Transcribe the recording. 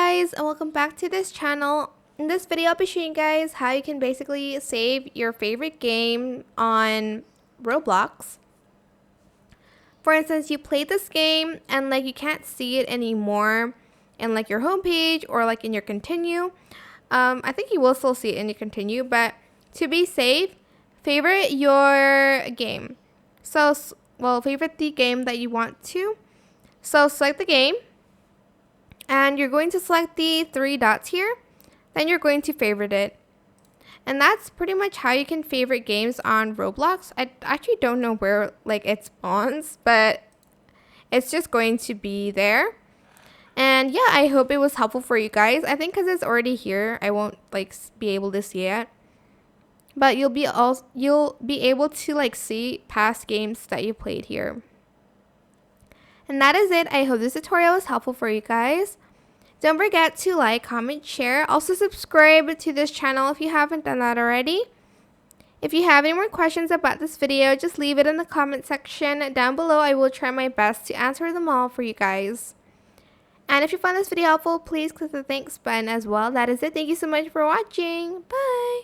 guys, and welcome back to this channel. In this video I'll be showing you guys how you can basically save your favorite game on Roblox. For instance, you played this game and you can't see it anymore in your homepage or in your continue. I think you will still see it in your continue, but to be safe, favorite your game. Favorite the game that you want to. So select the game. And you're going to select the three dots here. Then you're going to favorite it. And that's pretty much how you can favorite games on Roblox. I actually don't know where it spawns, but it's just going to be there. And yeah, I hope it was helpful for you guys. I think because it's already here, I won't be able to see it. But you'll be able to see past games that you played here. And that is it. I hope this tutorial was helpful for you guys. Don't forget to like, comment, share. Also subscribe to this channel if you haven't done that already. If you have any more questions about this video, just leave it in the comment section down below. I will try my best to answer them all for you guys. And if you found this video helpful, please click the thanks button as well. That is it. Thank you so much for watching. Bye.